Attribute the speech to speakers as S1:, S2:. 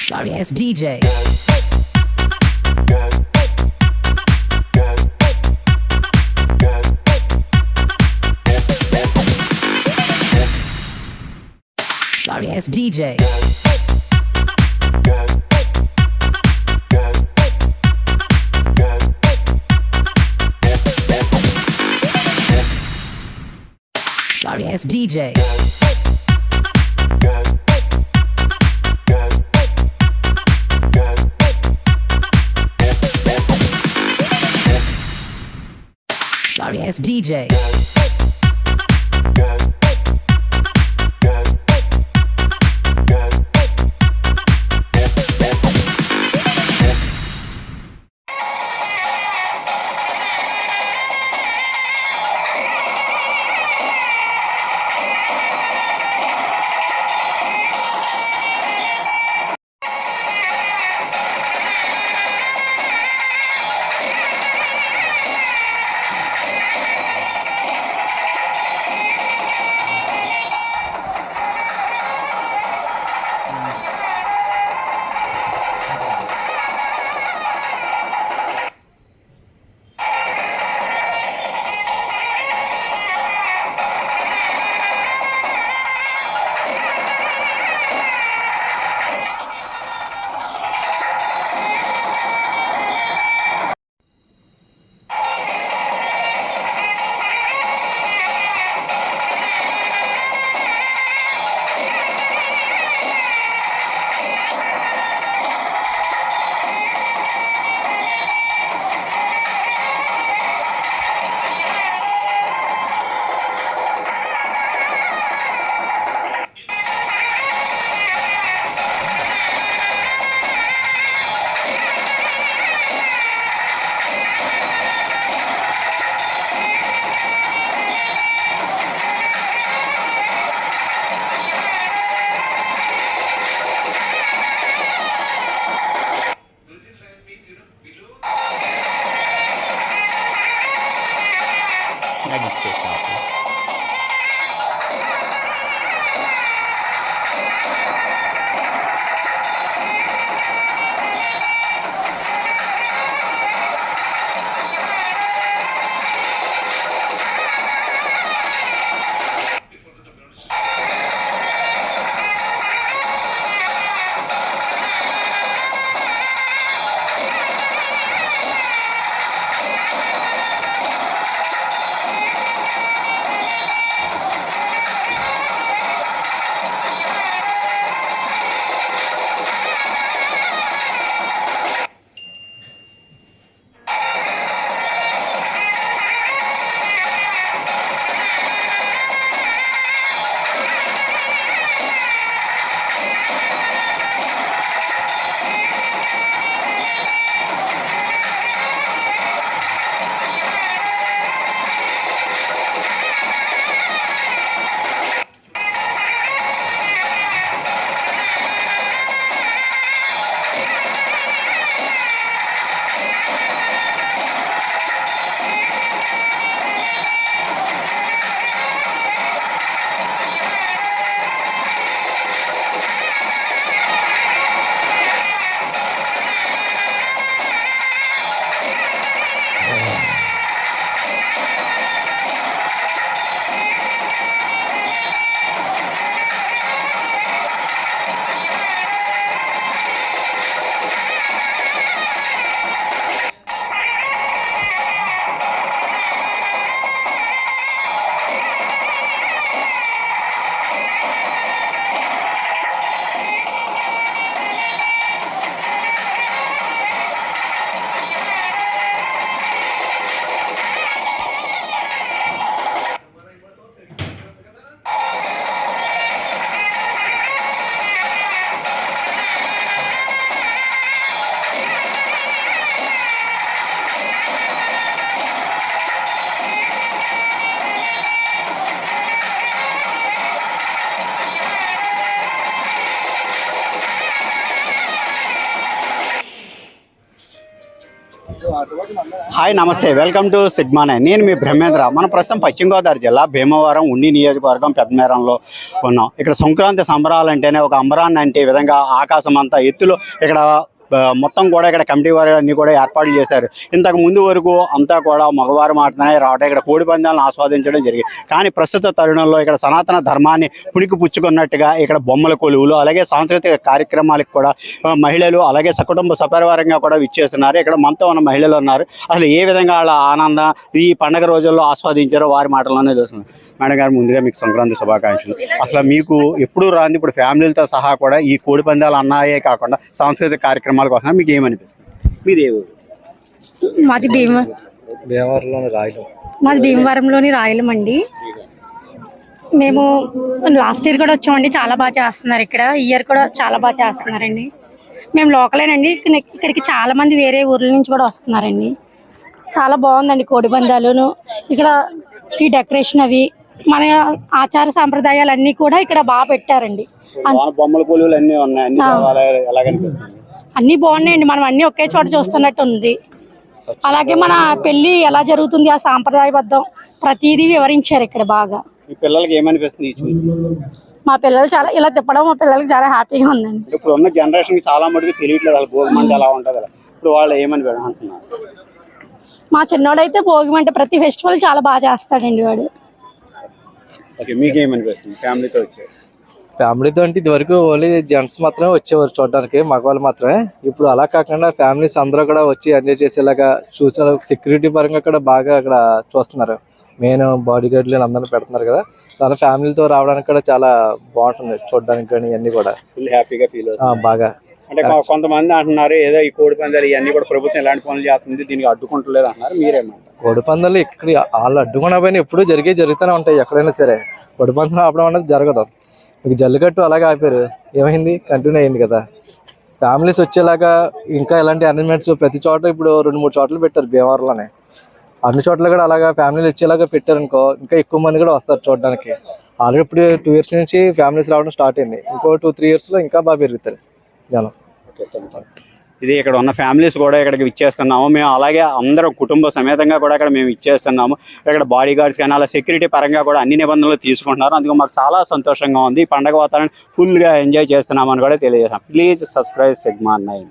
S1: Sorry ass DJ. Sorry ass DJ. Sorry ass DJ. Sorry ass DJ.
S2: Hi నమస్తే, welcome to సిగ్మానే. నేను మీ బ్రహ్మేంద్ర. మనం ప్రస్తుతం పశ్చిమ గోదావరి జిల్లా భీమవరం ఉండి నియోజకవర్గం పెద్దమేరంలో ఉన్నాం. ఇక్కడ సంక్రాంతి సంబరాలు అంటేనే ఒక అంబరాన్ని అంటే ఈ విధంగా ఆకాశం అంతా ఎత్తులో ఇక్కడ మొత్తం కూడా ఇక్కడ కమిటీ వారు అన్ని కూడా ఏర్పాట్లు చేశారు. ఇంతకు ముందు వరకు అంతా కూడా మగవారు మాత్రమే రావడం, ఇక్కడ కోడి పందాలను ఆస్వాదించడం జరిగింది. కానీ ప్రస్తుత తరుణంలో ఇక్కడ సనాతన ధర్మాన్ని పుణికి పుచ్చుకున్నట్టుగా ఇక్కడ బొమ్మల కొలువులు అలాగే సాంస్కృతిక కార్యక్రమాలకు కూడా మహిళలు అలాగే సకుటుంబ సపరివారంగా కూడా విచ్చేస్తున్నారు. ఇక్కడ మనతో ఉన్న మహిళలు ఉన్నారు. అసలు ఏ విధంగా వాళ్ళ ఆనందం ఈ పండగ రోజుల్లో ఆస్వాదించారో వారి మాటల్లోనే తెలుస్తుంది. మేడం గారు, ముందుగా మీకు సంక్రాంతి శుభాకాంక్షలు. అసలు మీకు ఎప్పుడు రాంది ఇప్పుడు ఫ్యామిలీలతో సహా కూడా ఈ కోడి పందాలు అన్నాయే కాకుండా సాంస్కృతిక కార్యక్రమాల కోసం మీకు ఏమనిపిస్తుంది? మీది ఏ ఊరు?
S3: మాది భీమవరంలోని రాయలం అండి. మేము లాస్ట్ ఇయర్ కూడా వచ్చామండి. చాలా బాగా చేస్తున్నారు ఇక్కడ. ఈ ఇయర్ కూడా చాలా బాగా చేస్తున్నారండి. మేము లోకలేనండి. ఇక్కడికి చాలా మంది వేరే ఊర్ల నుంచి కూడా వస్తున్నారండి. చాలా బాగుందండి కోడి పందాలును. ఇక్కడ ఈ డెకరేషన్ అవి మన ఆచార సాంప్రదాయాలన్నీ కూడా ఇక్కడ బాగా పెట్టారండి.
S2: బొమ్మల కొలువులు అన్నీ ఉన్నాయి.
S3: అన్నీ బాగున్నాయండి. మనం అన్నీ ఒకే చోట చూస్తున్నట్టు ఉంది. అలాగే మన పెళ్లి ఎలా జరుగుతుంది, ఆ సాంప్రదాయబద్ధం ప్రతిదీ వివరించారు ఇక్కడ బాగా.
S2: పిల్లలకి ఏమనిపిస్తుంది చూసి?
S3: మా పిల్లలు చాలా ఇలా తిప్పడం మా పిల్లలకి చాలా హ్యాపీగా ఉందండి.
S2: ఇప్పుడు ఉన్న జనరేషన్ చాలా మటుకు తెలియట్లేదు అలా భోగి మంట ఎలా ఉంటుంది కదా. ఇప్పుడు వాళ్ళు ఏమని అంటున్నారు?
S3: మా చిన్నోడైతే భోగి మంట ప్రతి ఫెస్టివల్ చాలా బాగా చేస్తాడండి వాడు.
S2: మీకేమనిపిస్తుంది ఫ్యామిలీతో వచ్చారు?
S4: ఫ్యామిలీతో అంటే ఇదివరకు ఓన్లీ జెంట్స్ మాత్రమే వచ్చేవారు చూడడానికి, మగవాళ్ళు మాత్రమే. ఇప్పుడు అలా కాకుండా ఫ్యామిలీస్ అందరూ కూడా వచ్చి ఎంజాయ్ చేసేలాగా చూసిన సెక్యూరిటీ పరంగా కూడా బాగా అక్కడ చూస్తున్నారు. మెయిన్ బాడీ గార్డ్లు అందరూ పెడుతున్నారు కదా. దాని ఫ్యామిలీతో రావడానికి కూడా చాలా బాగుంటుంది చూడడానికి కానీ ఇవన్నీ కూడా
S2: ఫుల్ హ్యాపీగా ఫీల్ అవుతుంది
S4: బాగా.
S2: అంటే కొంతమంది అంటున్నారు ఏదో ఈ కోడి పందాలు ఇవన్నీ కూడా ప్రభుత్వం ఎలాంటి పనులు చేస్తుంది, దీనికి అడ్డుకుంటలేదు అంటున్నారు. మీరేమంటారు?
S4: కోడి పందాలు ఇక్కడ వాళ్ళు అడ్డుకున్న పైన ఎప్పుడు జరుగుతూనే ఉంటాయి. ఎక్కడైనా సరే కోడి పందాలు ఆపడం అనేది జరగదు. మీకు జల్లికట్టు అలాగే ఆపారు, ఏమైంది? కంటిన్యూ అయింది కదా. ఫ్యామిలీస్ వచ్చేలాగా ఇంకా ఇలాంటి అరేంజ్మెంట్స్ ప్రతి చోట ఇప్పుడు 2-3 చోట్ల పెట్టారు భీమవరంలోనే. అన్ని చోట్ల కూడా అలాగా ఫ్యామిలీలు వచ్చేలాగా పెట్టారనుకో ఇంకా ఎక్కువ మంది కూడా వస్తారు చూడడానికి. ఆల్రెడీ ఇప్పుడు 2 years నుంచి ఫ్యామిలీస్ రావడం స్టార్ట్ అయింది. ఇంకో 2-3 yearsలో ఇంకా బాగా పెరుగుతారు జనం.
S2: ఇది ఇక్కడ ఉన్న ఫ్యామిలీస్ కూడా ఇక్కడికి ఇచ్చేస్తున్నాము మేము. అలాగే అందరం కుటుంబ సమేతంగా కూడా ఇక్కడ మేము ఇచ్చేస్తున్నాము. ఇక్కడ బాడీ గార్డ్స్ కానీ అలా సెక్యూరిటీ పరంగా కూడా అన్ని నిబంధనలు తీసుకుంటున్నారు. అందుకు మాకు చాలా సంతోషంగా ఉంది. ఈ పండగ వాతావరణం ఫుల్గా ఎంజాయ్ చేస్తున్నామని కూడా తెలియజేస్తాం. Please subscribe sigma 9.